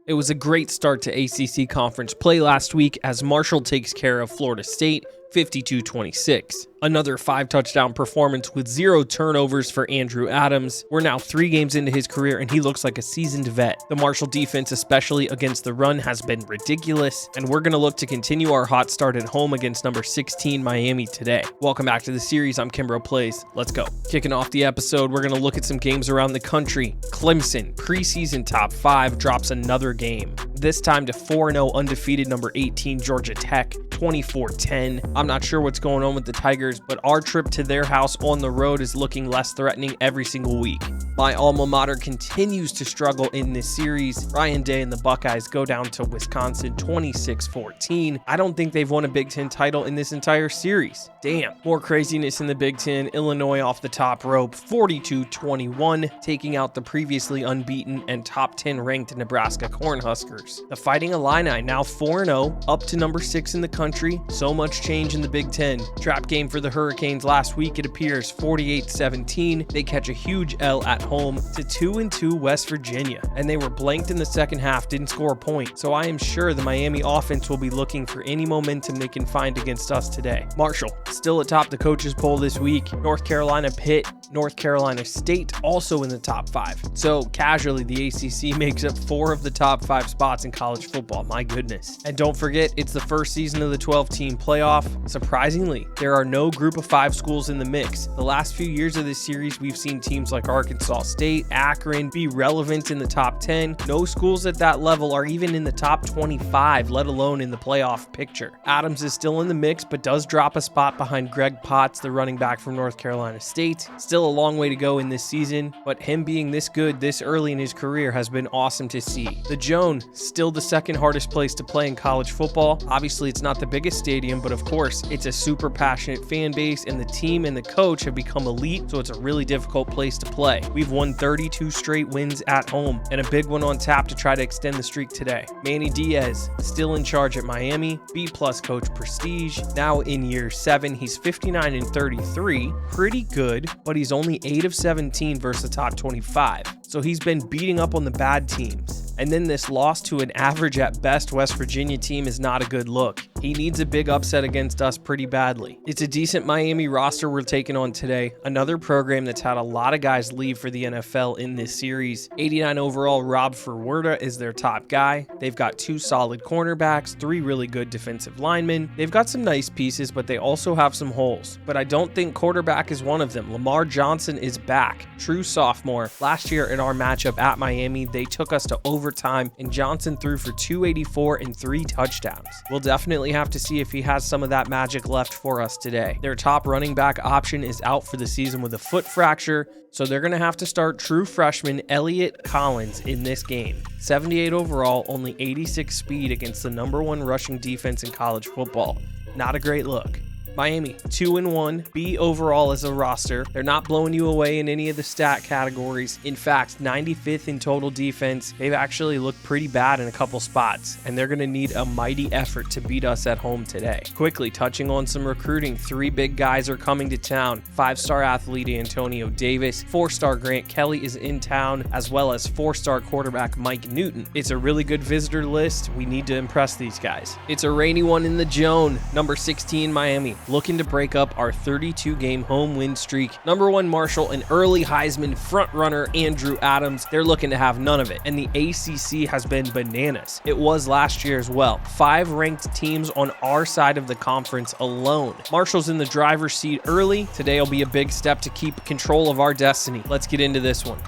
It was a great start to ACC conference play last week as Marshall takes care of Florida State 52-26. Another 5-touchdown performance with 0 turnovers for Andrew Adams. We're now 3 games into his career and he looks like a seasoned vet. The Marshall defense, especially against the run, has been ridiculous, and we're going to look to continue our hot start at home against number 16 Miami today. Welcome back to the series. I'm Kimbroplays. Let's go. Kicking off the episode, we're going to look at some games around the country. Clemson, preseason top 5, drops another game. This time to 4-0 undefeated number 18 Georgia Tech, 24-10. I'm not sure what's going on with the Tigers, but our trip to their house on the road is looking less threatening every single week. My alma mater continues to struggle in this series. Ryan Day and the Buckeyes go down to Wisconsin 26-14. I don't think they've won a Big Ten title in this entire series. Damn. More craziness in the Big Ten. Illinois off the top rope 42-21, taking out the previously unbeaten and top 10 ranked Nebraska Cornhuskers. The Fighting Illini now 4-0, up to number 6 in the country. So much change in the Big Ten. Trap game for the Hurricanes last week, it appears 48-17. They catch a huge L at home to 2-2 West Virginia, and they were blanked in the second half, didn't score a point. So I am sure the Miami offense will be looking for any momentum they can find against us today. Marshall still atop the coaches poll this week. North Carolina Pitt, North Carolina State also in the top 5. So casually, the ACC makes up 4 of the top 5 spots in college football. My goodness. And don't forget, it's the first season of the 12-team playoff. Surprisingly, there are no group of 5 schools in the mix. The last few years of this series, we've seen teams like Arkansas State, Akron be relevant in the top 10. No schools at that level are even in the top 25, let alone in the playoff picture. Adams is still in the mix, but does drop a spot behind Greg Potts, the running back from North Carolina State. Still a long way to go in this season, but him being this good this early in his career has been awesome to see. The Joan, still the second hardest place to play in college football. Obviously, it's not the biggest stadium, but of course, it's a super passionate fan base, and the team and the coach have become elite, so it's a really difficult place to play. We've won 32 straight wins at home, and a big one on tap to try to extend the streak today. Manny Diaz, still in charge at Miami, B+ coach prestige. Now in year 7, he's 59-33, pretty good, but he's only 8 of 17 versus the top 25. So he's been beating up on the bad teams. And then this loss to an average at best West Virginia team is not a good look. He needs a big upset against us pretty badly. It's a decent Miami roster we're taking on today. Another program that's had a lot of guys leave for the NFL in this series. 89 overall Rob Ferwerda is their top guy. They've got 2 solid cornerbacks, 3 really good defensive linemen. They've got some nice pieces, but they also have some holes. But I don't think quarterback is one of them. Lamar Johnson is back. True sophomore. Last year in our matchup at Miami, they took us to overtime, and Johnson threw for 284 and 3 touchdowns. We'll definitely have to see if he has some of that magic left for us today. Their top running back option is out for the season with a foot fracture, so they're going to have to start true freshman Elliott Collins in this game. 78 overall, only 86 speed against the number 1 rushing defense in college football. Not a great look. Miami, 2-1, B overall as a roster. They're not blowing you away in any of the stat categories. In fact, 95th in total defense. They've actually looked pretty bad in a couple spots, and they're going to need a mighty effort to beat us at home today. Quickly touching on some recruiting, 3 big guys are coming to town. 5-star athlete Antonio Davis, 4-star Grant Kelly is in town, as well as 4-star quarterback Mike Newton. It's a really good visitor list. We need to impress these guys. It's a rainy one in the Joan. Number 16 Miami, looking to break up our 32-game home win streak. Number 1 Marshall, an early Heisman frontrunner Andrew Adams. They're looking to have none of it. And the ACC has been bananas. It was last year as well. 5 ranked teams on our side of the conference alone. Marshall's in the driver's seat early. Today will be a big step to keep control of our destiny. Let's get into this one.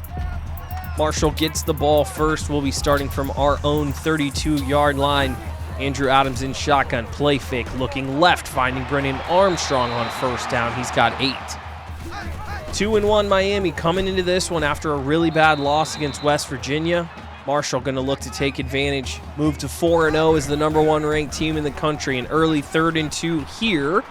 Marshall gets the ball first. We'll be starting from our own 32-yard line. Andrew Adams in shotgun, play fake, looking left, finding Brennan Armstrong on first down. He's got 8. 2-1 Miami coming into this one after a really bad loss against West Virginia. Marshall going to look to take advantage. Move to 4-0 as the number 1 ranked team in the country. An early 3rd and 2 here.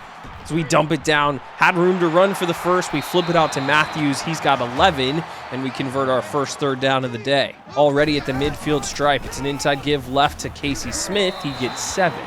So we dump it down, had room to run for the first. We flip it out to Matthews. He's got 11, and we convert our first 3rd down of the day. Already at the midfield stripe, it's an inside give left to Casey Smith. He gets 7.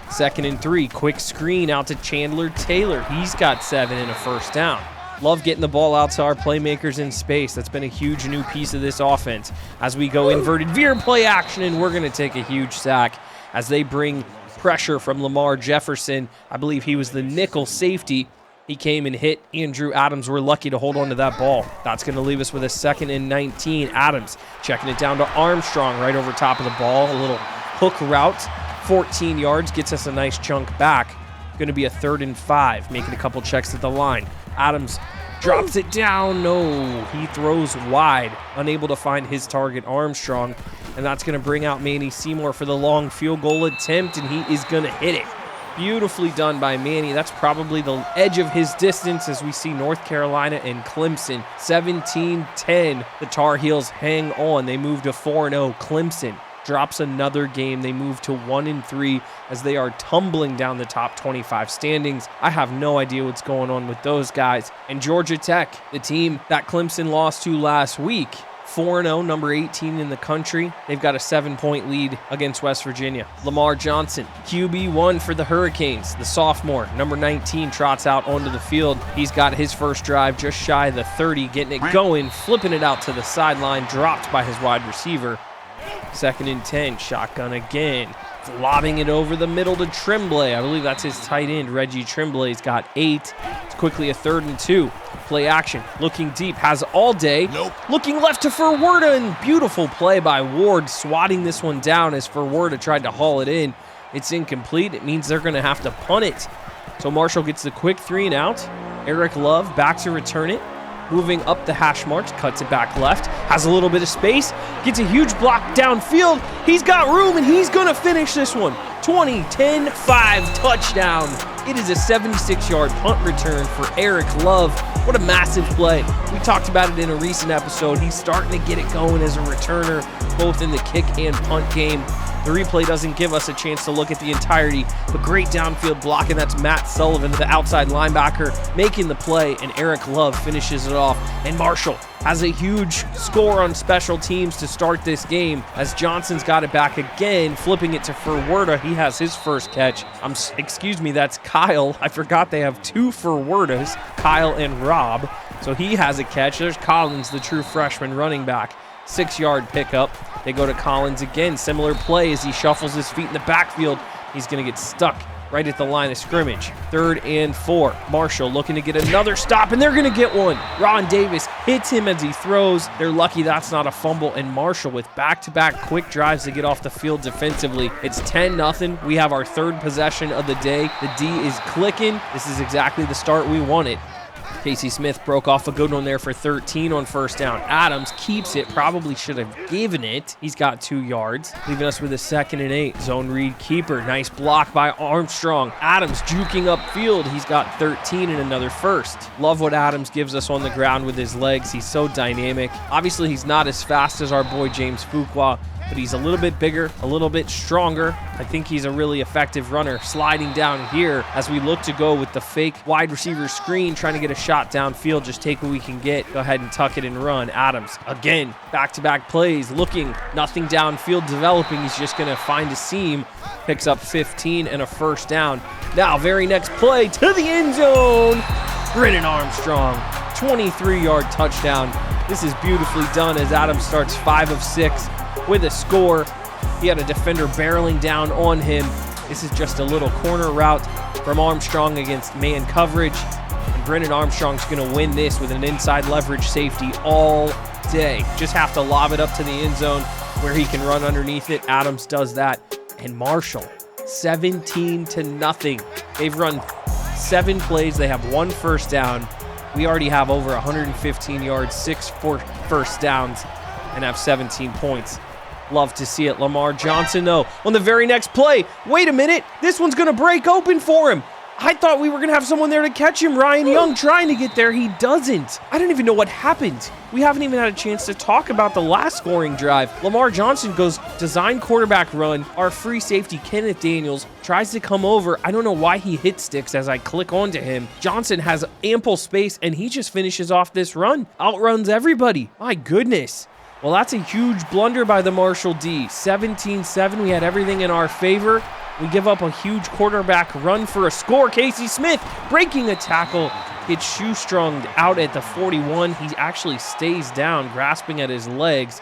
2nd and 3, quick screen out to Chandler Taylor. He's got 7 and a first down. Love getting the ball out to our playmakers in space. That's been a huge new piece of this offense. As we go inverted veer play action, and we're going to take a huge sack as they bring pressure from Lamar Jefferson. I believe he was the nickel safety. He came and hit Andrew Adams. We're lucky to hold on to that ball. That's going to leave us with a 2nd and 19. Adams checking it down to Armstrong right over top of the ball. A little hook route, 14 yards, gets us a nice chunk back. Going to be a 3rd and 5, making a couple checks at the line. Adams drops it down. No, he throws wide, unable to find his target, Armstrong. And that's going to bring out Manny Seymour for the long field goal attempt, and he is going to hit it. Beautifully done by Manny. That's probably the edge of his distance as we see North Carolina and Clemson. 17-10. The Tar Heels hang on. They move to 4-0. Clemson drops another game. They move to 1-3 as they are tumbling down the top 25 standings. I have no idea what's going on with those guys. And Georgia Tech, the team that Clemson lost to last week, 4-0, number 18 in the country. They've got a 7-point lead against West Virginia. Lamar Johnson, QB1 for the Hurricanes. The sophomore, number 19, trots out onto the field. He's got his first drive just shy of the 30, getting it going, flipping it out to the sideline, dropped by his wide receiver. 2nd and 10, shotgun again. Lobbing it over the middle to Tremblay. I believe that's his tight end. Reggie Tremblay's got 8. It's quickly a 3rd and 2. Play action, looking deep, has all day. Nope. Looking left to Furwerda, and beautiful play by Ward, swatting this one down as Furwerda tried to haul it in. It's incomplete. It means they're going to have to punt it. So Marshall gets the quick 3 and out. Eric Love back to return it. Moving up the hash marks, cuts it back left, has a little bit of space, gets a huge block downfield. He's got room, and he's going to finish this one. 20-10-5 touchdown. It is a 76-yard punt return for Eric Love. What a massive play. We talked about it in a recent episode. He's starting to get it going as a returner, both in the kick and punt game. The replay doesn't give us a chance to look at the entirety, but great downfield block, and that's Matt Sullivan, the outside linebacker, making the play, and Eric Love finishes it off. And Marshall has a huge score on special teams to start this game as Johnson's got it back again, flipping it to Furwerda. He has his first catch. Excuse me, that's Kyle. I forgot they have 2 Furwerdas, Kyle and Rob. So he has a catch. There's Collins, the true freshman running back. 6-yard pickup. They go to Collins again. Similar play as he shuffles his feet in the backfield. He's going to get stuck right at the line of scrimmage. 3rd and 4. Marshall looking to get another stop, and they're going to get one. Ron Davis hits him as he throws. They're lucky that's not a fumble, and Marshall with back-to-back quick drives to get off the field defensively. It's 10-0. We have our 3rd possession of the day. The D is clicking. This is exactly the start we wanted. Casey Smith broke off a good one there for 13 on 1st down. Adams keeps it, probably should have given it. He's got 2 yards, leaving us with a 2nd and 8. Zone read keeper, nice block by Armstrong. Adams juking upfield. He's got 13 and another 1st. Love what Adams gives us on the ground with his legs. He's so dynamic. Obviously, he's not as fast as our boy James Fuqua, but he's a little bit bigger, a little bit stronger. I think he's a really effective runner. Sliding down here as we look to go with the fake wide receiver screen, trying to get a shot downfield. Just take what we can get. Go ahead and tuck it and run. Adams, again, back-to-back plays, looking, nothing downfield developing. He's just going to find a seam. Picks up 15 and a 1st down. Now, very next play to the end zone. Brennan Armstrong, 23-yard touchdown. This is beautifully done as Adams starts 5 of 6. With a score. He had a defender barreling down on him. This is just a little corner route from Armstrong against man coverage. And Brennan Armstrong's going to win this with an inside leverage safety all day. Just have to lob it up to the end zone where he can run underneath it. Adams does that. And Marshall, 17-0. They've run 7 plays. They have 1 1st down. We already have over 115 yards, 6 1st downs, and have 17 points. Love to see it. Lamar Johnson, though, on the very next play. Wait a minute. This one's going to break open for him. I thought we were going to have someone there to catch him. Ryan Young trying to get there. He doesn't. I don't even know what happened. We haven't even had a chance to talk about the last scoring drive. Lamar Johnson goes design quarterback run. Our free safety, Kenneth Daniels, tries to come over. I don't know why he hit sticks as I click onto him. Johnson has ample space, and he just finishes off this run. Outruns everybody. My goodness. Well, that's a huge blunder by the Marshall D. 17-7. We had everything in our favor. We give up a huge quarterback run for a score. Casey Smith breaking a tackle gets shoestrung out at the 41. He actually stays down, grasping at his legs.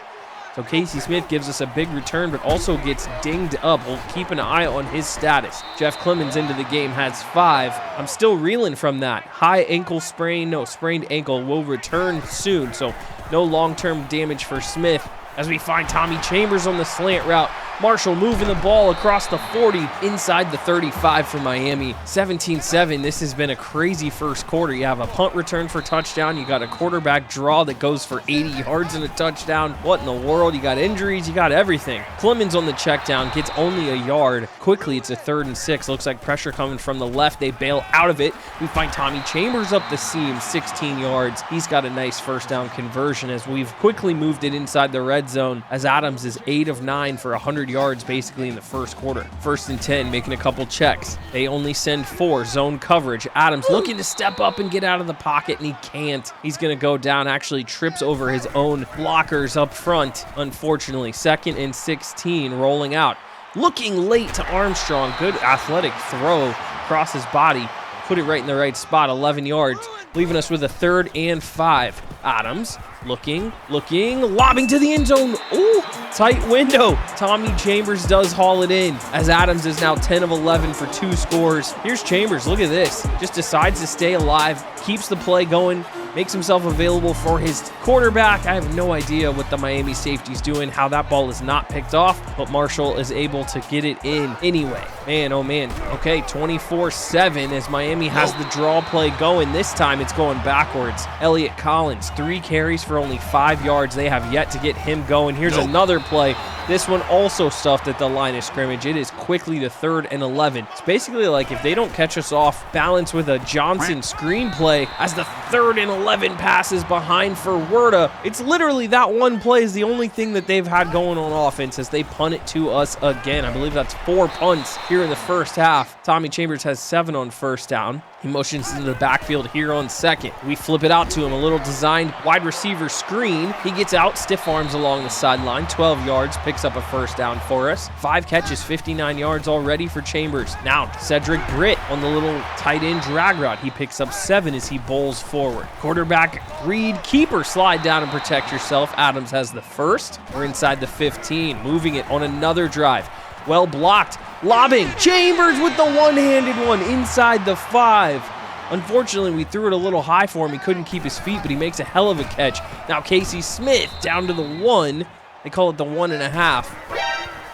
So Casey Smith gives us a big return, but also gets dinged up. We'll keep an eye on his status. Jeff Clemens into the game has 5. I'm still reeling from that. High ankle sprain, no, sprained ankle, will return soon. So no long-term damage for Smith. As we find Tommy Chambers on the slant route. Marshall moving the ball across the 40, inside the 35 for Miami. 17-7, this has been a crazy first quarter. You have a punt return for touchdown. You got a quarterback draw that goes for 80 yards and a touchdown. What in the world? You got injuries, you got everything. Clemens on the check down, gets only a yard. Quickly, it's a 3rd and 6. Looks like pressure coming from the left. They bail out of it. We find Tommy Chambers up the seam, 16 yards. He's got a nice first down conversion as we've quickly moved it inside the red zone, as Adams is 8 of 9 for 100 yards basically in the first quarter. 1st and 10, making a couple checks. They only send 4, zone coverage. Adams looking to step up and get out of the pocket, and he can't. He's going to go down, actually trips over his own blockers up front, unfortunately. 2nd and 16, rolling out. Looking late to Armstrong. Good athletic throw across his body. Put it right in the right spot, 11 yards, leaving us with a 3rd and 5. Adams looking, lobbing to the end zone. Ooh, tight window. Tommy Chambers does haul it in, as Adams is now 10 of 11 for 2 scores. Here's Chambers, look at this. Just decides to stay alive, keeps the play going, makes himself available for his quarterback. I have no idea what the Miami safety's doing, how that ball is not picked off, but Marshall is able to get it in anyway. Man, oh man. Okay, 24-7 as Miami has the draw play going. This time it's going backwards. Elliott Collins, 3 carries for only 5 yards. They have yet to get him going. Here's another play. This one also stuffed at the line of scrimmage. It is quickly to 3rd and 11. It's basically like if they don't catch us off balance with a Johnson screenplay as the 3rd and 11 passes behind for Werda. It's literally that one play is the only thing that they've had going on offense as they punt it to us again. I believe that's 4 punts here in the first half. Tommy Chambers has 7 on first down. He motions into the backfield here on 2nd. We flip it out to him, a little designed wide receiver screen. He gets out, stiff arms along the sideline, 12 yards, picks up a first down for us. 5 catches, 59 yards already for Chambers. Now, Cedric Britt on the little tight end drag route. He picks up 7 as he bowls forward. Quarterback read, keeper slide down and protect yourself. Adams has the first. We're inside the 15, moving it on another drive. Well blocked, lobbing, Chambers with the one-handed one inside the 5. Unfortunately, we threw it a little high for him. He couldn't keep his feet, but he makes a hell of a catch. Now Casey Smith down to the 1. They call it the 1.5.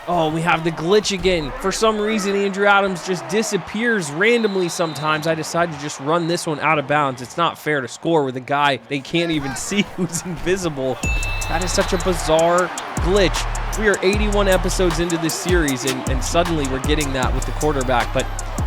Oh, we have the glitch again. For some reason, Andrew Adams just disappears randomly sometimes. I decided to just run this one out of bounds. It's not fair to score with a guy they can't even see who's invisible. That is such a bizarre glitch. We are 81 episodes into this series, and suddenly we're getting that with the quarterback. But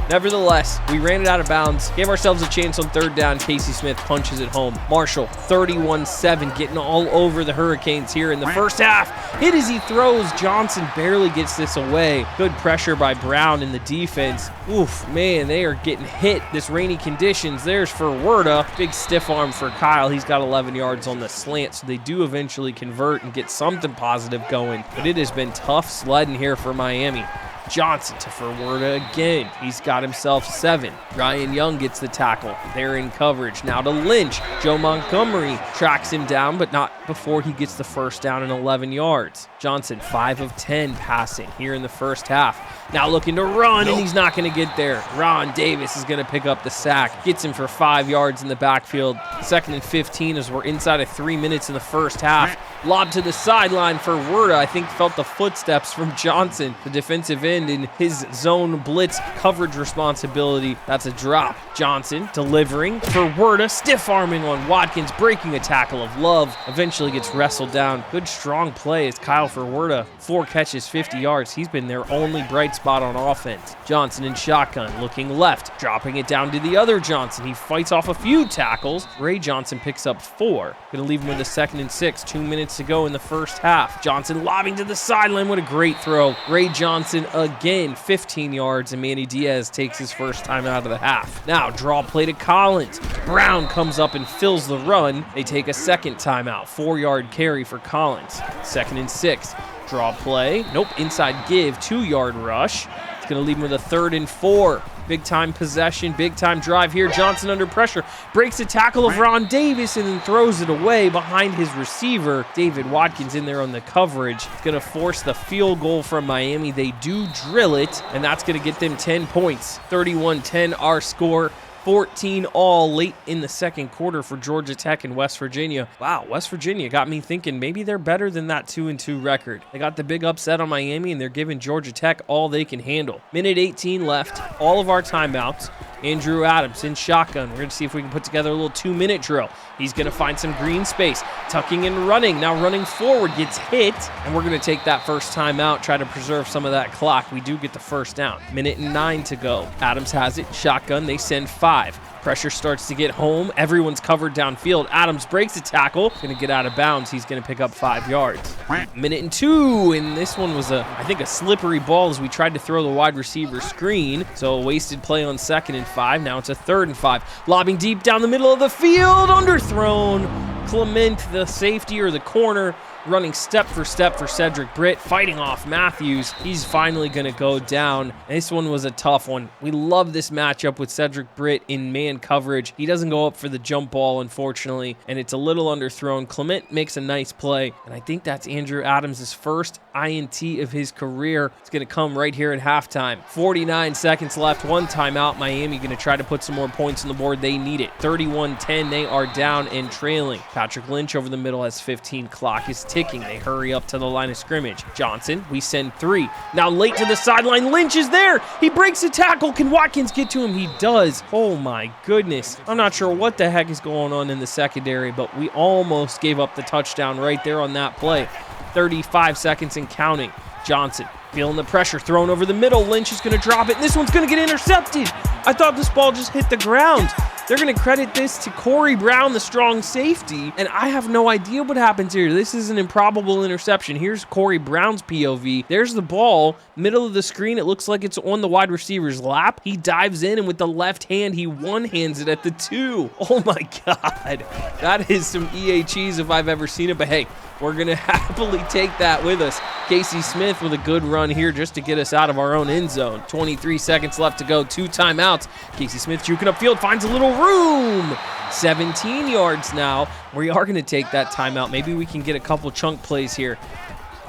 nevertheless, we ran it out of bounds, gave ourselves a chance on 3rd down. Casey Smith punches it home. Marshall, 31-7, getting all over the Hurricanes here in the first half. Hit as he throws. Johnson barely gets this away. Good pressure by Brown in the defense. Oof, man, they are getting hit. This rainy conditions. There's for Werda. Big stiff arm for Kyle. He's got 11 yards on the slant, so they do eventually convert and get something positive going. But it has been tough sledding here for Miami. Johnson to Werda again. He's got himself 7. Ryan Young gets the tackle. They're in coverage. Now to Lynch. Joe Montgomery tracks him down, but not before he gets the first down and 11 yards. Johnson, 5 of 10 passing here in the first half. Now looking to run, and he's not going to get there. Ron Davis is going to pick up the sack. Gets him for 5 yards in the backfield. 2nd and 15 as we're inside of 3 minutes in the first half. Lob to the sideline for Werda. I think felt the footsteps from Johnson, the defensive end, in his zone blitz coverage responsibility. That's a drop. Johnson delivering for Werda. Stiff arming on Watkins, breaking a tackle of Love. Eventually gets wrestled down. Good strong play as Kyle Werda, 4 catches, 50 yards. He's been their only bright spot on offense. Johnson in shotgun, looking left, dropping it down to the other Johnson. He fights off a few tackles. Ray Johnson picks up 4. Gonna leave him with a 2nd and 6. 2 minutes to go in the first half. Johnson lobbing to the sideline. What a great throw. Ray Johnson again, 15 yards, and Manny Diaz takes his first time out of the half. Now draw play to Collins. Brown comes up and fills the run. They take a second timeout. 4-yard carry for Collins. 2nd and 6. Draw play. Nope, inside give. 2-yard rush. It's going to leave him with a 3rd and 4. Big time possession, big time drive here. Johnson under pressure, breaks the tackle of Ron Davis and then throws it away behind his receiver. David Watkins in there on the coverage. It's going to force the field goal from Miami. They do drill it, and that's going to get them 10 points. 31-10 our score. 14 all late in the second quarter for Georgia Tech and West Virginia. Wow, West Virginia got me thinking maybe they're better than that 2-2 record. They got the big upset on Miami, and they're giving Georgia Tech all they can handle. Minute 18 left, all of our timeouts. Andrew Adams in shotgun. We're going to see if we can put together a little 2-minute drill. He's going to find some green space, tucking and running. Now running forward, gets hit, and we're going to take that first timeout, try to preserve some of that clock. We do get the first down. Minute and 9 to go. Adams has it, shotgun. They send 5. Pressure starts to get home. Everyone's covered downfield. Adams breaks the tackle. Going to get out of bounds. He's going to pick up 5 yards. Minute and 2, and this one was I think a slippery ball as we tried to throw the wide receiver screen. So a wasted play on 2nd and 5. Now it's a 3rd and 5. Lobbing deep down the middle of the field. Underthrown. Clement, the safety or the corner, running step for Cedric Britt, fighting off Matthews. He's finally going to go down. This one was a tough one. We love this matchup with Cedric Britt in man coverage. He doesn't go up for the jump ball, unfortunately, and it's a little underthrown. Clement makes a nice play, and I think that's Andrew Adams' first INT of his career. It's going to come right here at halftime. 49 seconds left, 1 timeout. Miami going to try to put some more points on the board. They need it. 31-10, they are down and trailing. Patrick Lynch over the middle has 15. Clock is ticking. They hurry up to the line of scrimmage. Johnson, we send 3. Now late to the sideline. Lynch is there. He breaks the tackle. Can Watkins get to him? He does. Oh my goodness. I'm not sure what the heck is going on in the secondary, but we almost gave up the touchdown right there on that play. 35 seconds and counting. Johnson feeling the pressure, thrown over the middle. Lynch is going to drop it, and this one's going to get intercepted. I thought this ball just hit the ground. They're going to credit this to Corey Brown, the strong safety, and I have no idea what happens here. This is an improbable interception. Here's Corey Brown's POV. There's the ball, middle of the screen. It looks like it's on the wide receiver's lap. He dives in, and with the left hand, he one-hands it at the 2. Oh my God. That is some EA cheese if I've ever seen it, but hey, we're going to happily take that with us. Casey Smith with a good run here just to get us out of our own end zone. 23 seconds left to go, 2 timeouts. Casey Smith juking upfield, finds a little room. 17 yards now. We are going to take that timeout. Maybe we can get a couple chunk plays here.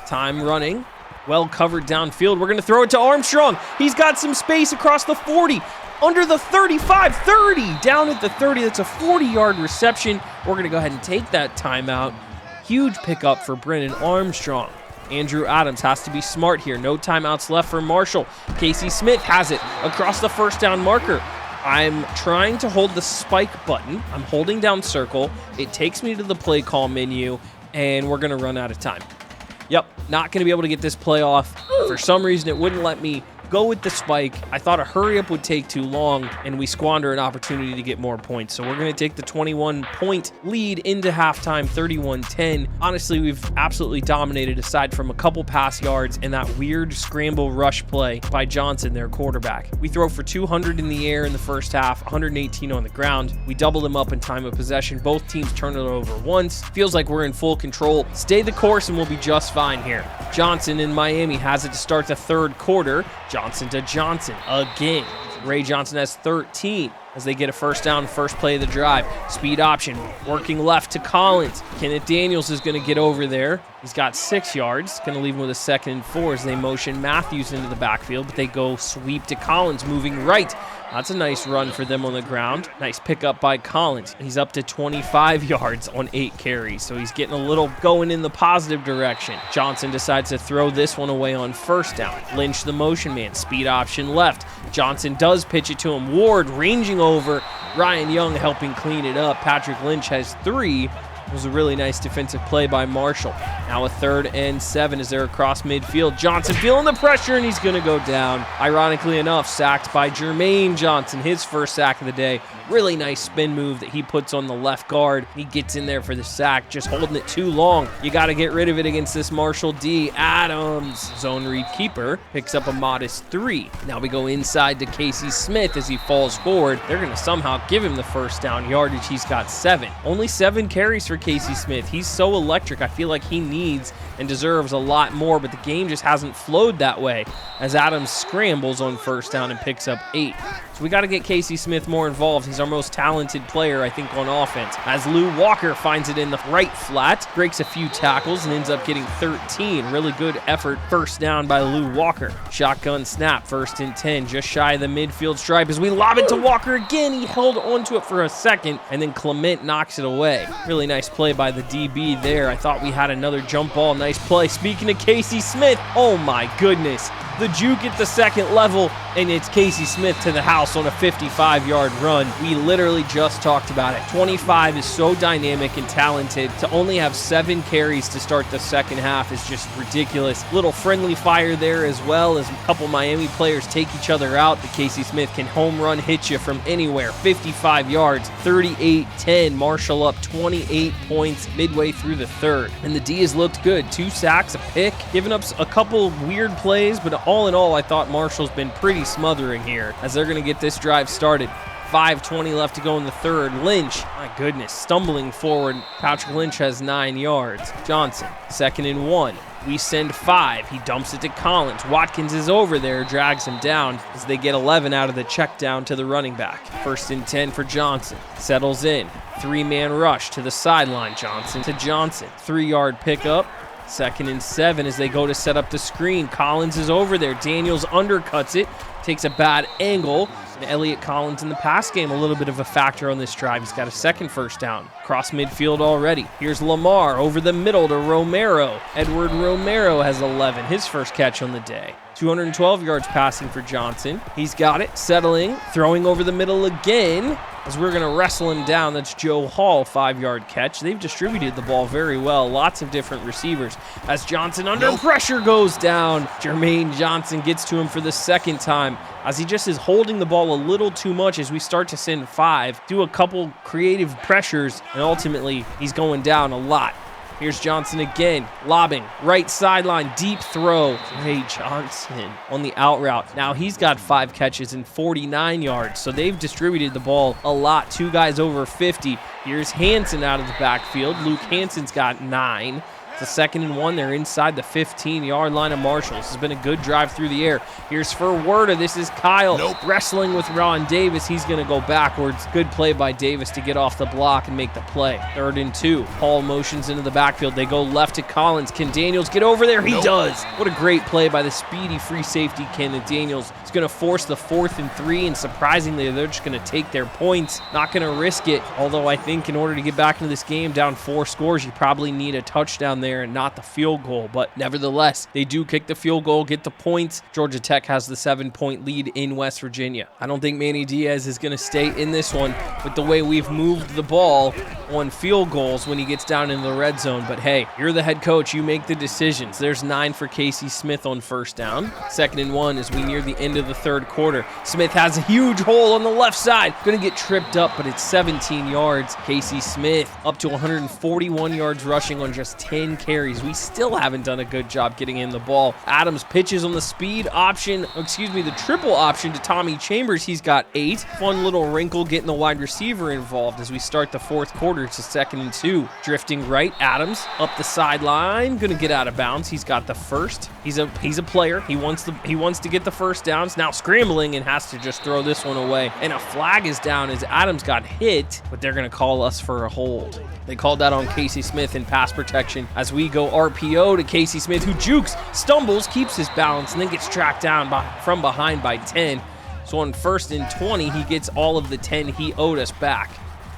Time running. Well covered downfield. We're going to throw it to Armstrong. He's got some space across the 40. Under the 35, 30. Down at the 30. That's a 40-yard reception. We're going to go ahead and take that timeout. Huge pickup for Brennan Armstrong. Andrew Adams has to be smart here. No timeouts left for Marshall. Casey Smith has it across the first down marker. I'm trying to hold the spike button. I'm holding down circle. It takes me to the play call menu, and we're going to run out of time. Yep, not going to be able to get this play off. For some reason, it wouldn't let me go with the spike. I thought a hurry up would take too long, and we squander an opportunity to get more points. So we're going to take the 21-point lead into halftime, 31-10. Honestly, we've absolutely dominated aside from a couple pass yards and that weird scramble rush play by Johnson, their quarterback. We throw for 200 in the air in the first half, 118 on the ground. We double them up in time of possession. Both teams turn it over once. Feels like we're in full control. Stay the course and we'll be just fine here. Johnson in Miami has it to start the third quarter. Johnson to Johnson again. Ray Johnson has 13 as they get a first down, first play of the drive. Speed option, working left to Collins. Kenneth Daniels is going to get over there. He's got 6 yards. Going to leave him with a 2nd and 4 as they motion Matthews into the backfield, but they go sweep to Collins, moving right. That's a nice run for them on the ground. Nice pickup by Collins. He's up to 25 yards on 8 carries, so he's getting a little going in the positive direction. Johnson decides to throw this one away on first down. Lynch, the motion man, speed option left. Johnson does pitch it to him. Ward ranging over. Ryan Young helping clean it up. Patrick Lynch has 3. It was a really nice defensive play by Marshall. Now a 3rd and 7 as they're across midfield. Johnson feeling the pressure, and he's going to go down. Ironically enough, sacked by Jermaine Johnson, his first sack of the day. Really nice spin move that he puts on the left guard. He gets in there for the sack, just holding it too long. You got to get rid of it against this Marshall D. Adams, zone read keeper, picks up a modest 3. Now we go inside to Casey Smith as he falls forward. They're going to somehow give him the first down yardage. He's got 7. Only 7 carries for Casey Smith. He's so electric. I feel like he needs and deserves a lot more, but the game just hasn't flowed that way as Adams scrambles on first down and picks up 8. So we got to get Casey Smith more involved. He's our most talented player, I think, on offense. As Lou Walker finds it in the right flat, breaks a few tackles and ends up getting 13. Really good effort. First down by Lou Walker. Shotgun snap, 1st and 10, just shy of the midfield stripe. As we lob it to Walker again, he held onto it for a second, and then Clement knocks it away. Really nice play by the DB there. I thought we had another jump ball. Nice play. Speaking of Casey Smith, oh my goodness. The juke at the second level, and it's Casey Smith to the house on a 55-yard run. We literally just talked about it. 25 is so dynamic and talented. To only have 7 carries to start the second half is just ridiculous. Little friendly fire there, as well as a couple Miami players take each other out. But Casey Smith can home run hit you from anywhere. 55 yards, 38-10. Marshall up 28 points midway through the third. And the D has looked good. 2 sacks, a pick, giving up a couple weird plays, but all in all, I thought Marshall's been pretty smothering here as they're going to get this drive started. 5:20 left to go in the third. Lynch, my goodness, stumbling forward. Patrick Lynch has 9 yards. Johnson, 2nd and 1. We send 5. He dumps it to Collins. Watkins is over there, drags him down as they get 11 out of the check down to the running back. 1st and 10 for Johnson. Settles in. 3-man rush to the sideline. Johnson to Johnson. 3-yard pickup. 2nd and 7 as they go to set up the screen. Collins is over there. Daniels undercuts it. Takes a bad angle. And Elliott Collins in the pass game, a little bit of a factor on this drive. He's got a 2nd first down. Cross midfield already. Here's Lamar over the middle to Romero. Edward Romero has 11, his first catch on the day. 212 yards passing for Johnson. He's got it, settling, throwing over the middle again. As we're going to wrestle him down, that's Joe Hall, 5-yard catch. They've distributed the ball very well. Lots of different receivers. As Johnson under pressure goes down, Jermaine Johnson gets to him for the 2nd time. As he just is holding the ball a little too much as we start to send 5, do a couple creative pressures, and ultimately he's going down a lot. Here's Johnson again, lobbing, right sideline, deep throw. Ray Johnson on the out route. Now he's got 5 catches and 49 yards, so they've distributed the ball a lot. 2 guys over 50. Here's Hansen out of the backfield. Luke Hansen's got 9. It's a 2nd and 1. They're inside the 15-yard line of Marshall. This has been a good drive through the air. Here's Werder. This is Kyle wrestling with Ron Davis. He's going to go backwards. Good play by Davis to get off the block and make the play. 3rd and 2. Hall motions into the backfield. They go left to Collins. Can Daniels get over there? He does. What a great play by the speedy free safety Kenneth Daniels. It's going to force the 4th and 3, and surprisingly, they're just going to take their points. Not going to risk it, although I think in order to get back into this game down 4 scores, you probably need a touchdown there and not the field goal. But nevertheless, they do kick the field goal, get the points. Georgia Tech has the 7-point lead in West Virginia. I don't think Manny Diaz is going to stay in this one with the way we've moved the ball on field goals when he gets down in the red zone. But hey, you're the head coach. You make the decisions. There's 9 for Casey Smith on first down. 2nd and 1 as we near the end of the third quarter. Smith has a huge hole on the left side. Going to get tripped up, but it's 17 yards. Casey Smith up to 141 yards rushing on just 10 carries. We still haven't done a good job getting in the ball. Adams pitches on the speed option, the triple option to Tommy Chambers. He's got 8. Fun little wrinkle getting the wide receiver involved as we start the fourth quarter. It's a 2nd and 2. Drifting right, Adams up the sideline, gonna get out of bounds. He's got the first. He's a player. He wants to get the first downs. Now scrambling and has to just throw this one away. And a flag is down as Adams got hit, but they're gonna call us for a hold. They called that on Casey Smith in pass protection as we go RPO to Casey Smith, who jukes, stumbles, keeps his balance, and then gets tracked down from behind by 10. So on 1st and 20, he gets all of the 10 he owed us back.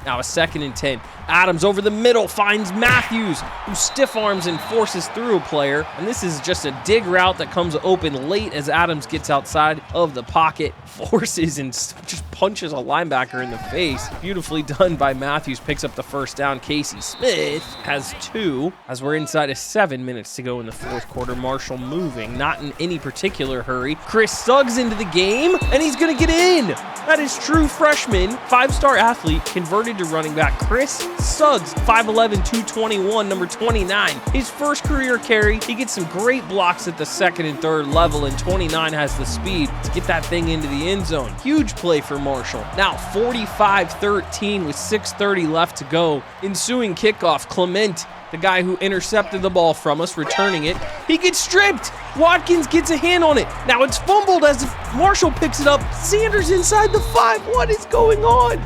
Now a 2nd and 10. Adams over the middle finds Matthews, who stiff arms and forces through a player. And this is just a dig route that comes open late as Adams gets outside of the pocket, forces and just punches a linebacker in the face. Beautifully done by Matthews, picks up the first down. Casey Smith has 2 as we're inside of 7 minutes to go in the fourth quarter. Marshall moving, not in any particular hurry. Chris Suggs into the game, and he's going to get in. That is true freshman, 5-star athlete, converted to running back Chris Suggs, 5'11", 221, number 29. His first career carry. He gets some great blocks at the second and third level, and 29 has the speed to get that thing into the end zone. Huge play for Marshall. Now 45-13 with 6:30 left to go. Ensuing kickoff, Clement, the guy who intercepted the ball from us, returning it. He gets stripped. Watkins gets a hand on it. Now it's fumbled as Marshall picks it up. Sanders inside the 5. What is going on?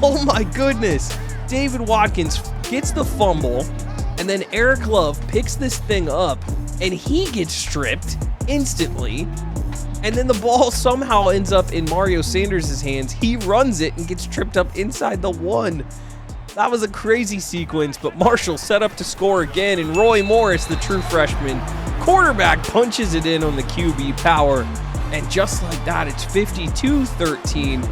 Oh my goodness. David Watkins gets the fumble, and then Eric Love picks this thing up, and he gets stripped instantly. And then the ball somehow ends up in Mario Sanders' hands. He runs it and gets tripped up inside the 1. That was a crazy sequence, but Marshall set up to score again, and Roy Morris, the true freshman quarterback, punches it in on the QB power. And just like that, it's 52-13.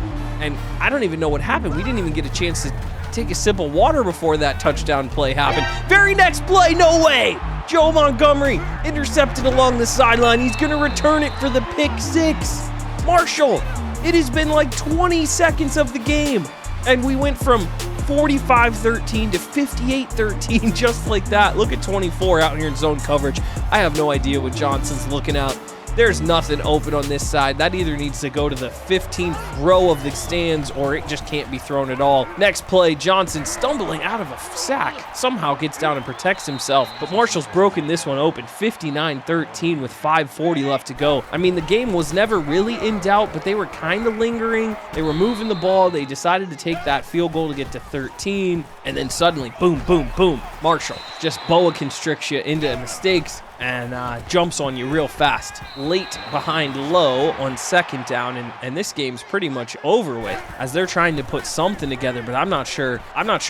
And I don't even know what happened. We didn't even get a chance to take a sip of water before that touchdown play happened. Very next play, no way! Joe Montgomery intercepted along the sideline. He's going to return it for the pick 6. Marshall, it has been like 20 seconds of the game, and we went from 45-13 to 58-13 just like that. Look at 24 out here in zone coverage. I have no idea what Johnson's looking out. There's nothing open on this side. That either needs to go to the 15th row of the stands or it just can't be thrown at all. Next play, Johnson stumbling out of a sack. Somehow gets down and protects himself. But Marshall's broken this one open. 59-13 with 5:40 left to go. I mean, the game was never really in doubt, but they were kind of lingering. They were moving the ball. They decided to take that field goal to get to 13. And then suddenly, boom, boom, boom. Marshall just boa constricts you into mistakes and jumps on you real fast. Late behind low on second down, and this game's pretty much over with as they're trying to put something together, but I'm not sure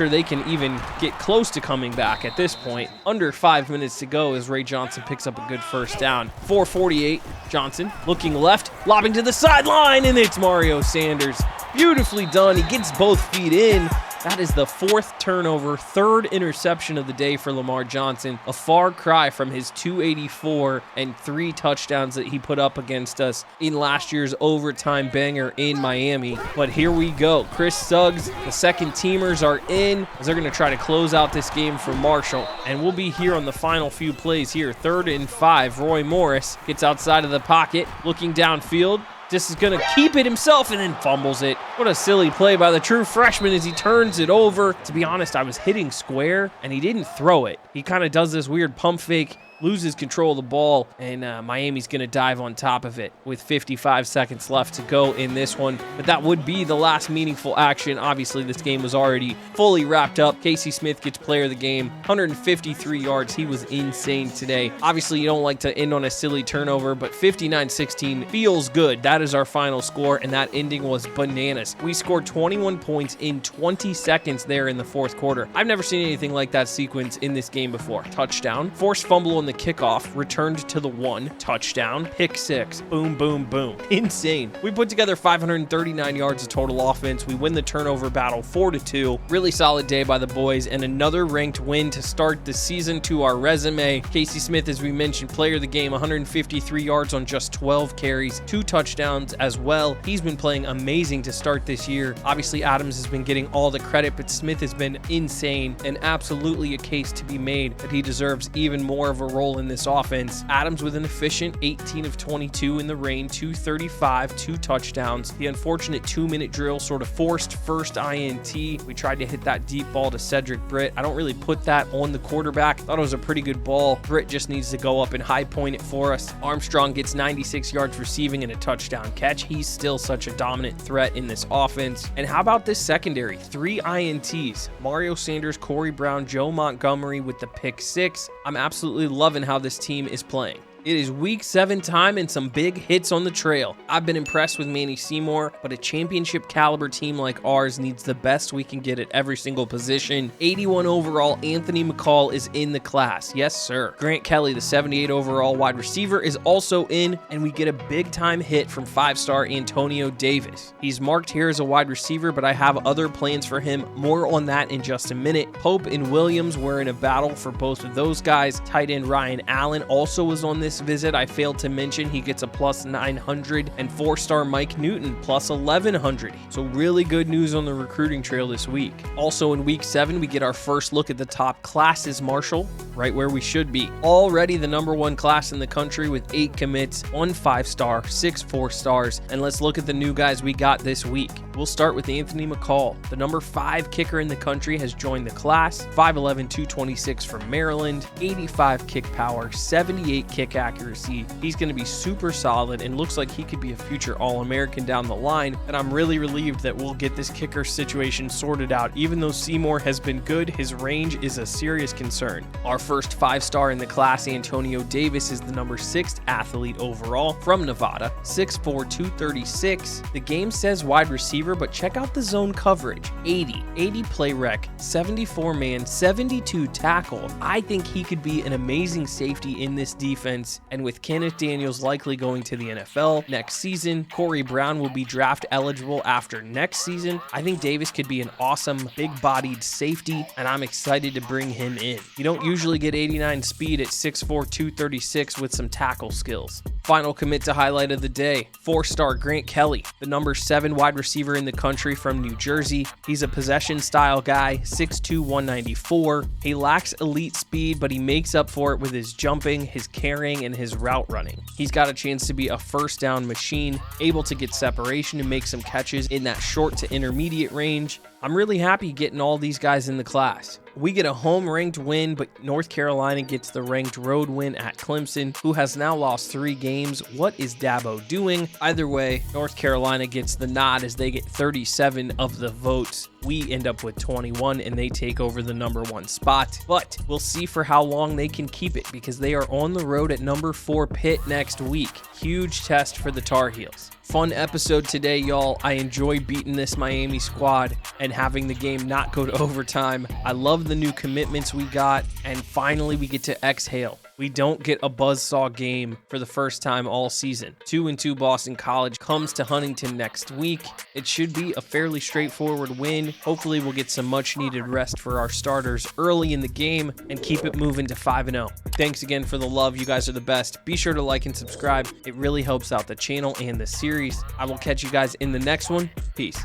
they can even get close to coming back at this point. Under 5 minutes to go as Ray Johnson picks up a good first down. 4:48, Johnson looking left, lobbing to the sideline, and it's Mario Sanders. Beautifully done. He gets both feet in. That is the 4th turnover, 3rd interception of the day for Lamar Johnson. A far cry from his 284 and 3 touchdowns that he put up against us in last year's overtime banger in Miami. But here we go. Chris Suggs, the second teamers are in as they're going to try to close out this game for Marshall. And we'll be here on the final few plays here. 3rd and 5. Roy Morris gets outside of the pocket, looking downfield. This is going to keep it himself and then fumbles it. What a silly play by the true freshman as he turns it over. To be honest, I was hitting square and he didn't throw it. He kind of does this weird pump fake, loses control of the ball, and Miami's going to dive on top of it with 55 seconds left to go in this one. But that would be the last meaningful action. Obviously, this game was already fully wrapped up. Casey Smith gets player of the game, 153 yards. He was insane today. Obviously, you don't like to end on a silly turnover, but 59-16 feels good. That is our final score, and that ending was bananas. We scored 21 points in 20 seconds there in the 4th quarter. I've never seen anything like that sequence in this game before. Touchdown, forced fumble on the kickoff, returned to the 1, touchdown, pick 6, boom, boom, boom. Insane. We put together 539 yards of total offense. We win the turnover battle 4-2. Really solid day by the boys, and another ranked win to start the season to our resume. Casey Smith, as we mentioned, player of the game, 153 yards on just 12 carries, 2 touchdowns as well. He's been playing amazing to start this year. Obviously, Adams has been getting all the credit, but Smith has been insane and absolutely a case to be made that he deserves even more of a role in this offense. Adams with an efficient 18 of 22 in the rain, 235, 2 touchdowns. The unfortunate 2-minute drill sort of forced first INT. We tried to hit that deep ball to Cedric Britt. I don't really put that on the quarterback. Thought it was a pretty good ball. Britt just needs to go up and high point it for us. Armstrong gets 96 yards receiving and a touchdown catch. He's still such a dominant threat in this offense. And how about this secondary? 3 INTs. Mario Sanders, Corey Brown, Joe Montgomery with the pick 6. I'm absolutely loving how this team is playing. It is week 7 time and some big hits on the trail. I've been impressed with Manny Seymour, but a championship caliber team like ours needs the best we can get at every single position. 81 overall, Anthony McCall is in the class. Yes, sir. Grant Kelly, the 78 overall wide receiver, is also in, and we get a big time hit from 5-star Antonio Davis. He's marked here as a wide receiver, but I have other plans for him. More on that in just a minute. Pope and Williams were in a battle for both of those guys. Tight end Ryan Allen also was on this this visit, I failed to mention he gets a plus 900 and 4-star Mike Newton plus 1100. So really good news on the recruiting trail this week. Also in week 7, we get our first look at the top classes, Marshall, right where we should be. Already the #1 class in the country with 8 commits, 1 5-star, 6 4-stars, and let's look at the new guys we got this week. We'll start with Anthony McCall. The #5 kicker in the country has joined the class, 5'11", 226 from Maryland, 85 kick power, 78 kick accuracy. He's going to be super solid and looks like he could be a future All-American down the line, and I'm really relieved that we'll get this kicker situation sorted out. Even though Seymour has been good, his range is a serious concern. Our first 5-star in the class, Antonio Davis, is the #6 athlete overall from Nevada, 6'4", 236. The game says wide receiver, but check out the zone coverage. 80 play rec, 74 man, 72 tackle. I think he could be an amazing safety in this defense, and with Kenneth Daniels likely going to the NFL next season, Corey Brown will be draft eligible after next season. I think Davis could be an awesome big-bodied safety, and I'm excited to bring him in. You don't usually get 89 speed at 6'4", 236 with some tackle skills. Final commit to highlight of the day, 4-star Grant Kelly, the #7 wide receiver in the country from New Jersey. He's a possession-style guy, 6'2", 194. He lacks elite speed, but he makes up for it with his jumping, his carrying, and his route running. He's got a chance to be a first-down machine, able to get separation and make some catches in that short to intermediate range. I'm really happy getting all these guys in the class. We get a home-ranked win, but North Carolina gets the ranked road win at Clemson, who has now lost 3 games. What is Dabo doing? Either way, North Carolina gets the nod as they get 37 of the votes. We end up with 21, and they take over the #1 spot. But we'll see for how long they can keep it, because they are on the road at #4 Pitt next week. Huge test for the Tar Heels. Fun episode today, y'all. I enjoy beating this Miami squad and having the game not go to overtime. I love the new commitments we got, and finally we get to exhale. We don't get a buzzsaw game for the first time all season. 2-2 Boston College comes to Huntington next week. It should be a fairly straightforward win. Hopefully we'll get some much needed rest for our starters early in the game and keep it moving to 5-0. Thanks again for the love. You guys are the best. Be sure to like and subscribe. It really helps out the channel and the series. I will catch you guys in the next one. Peace.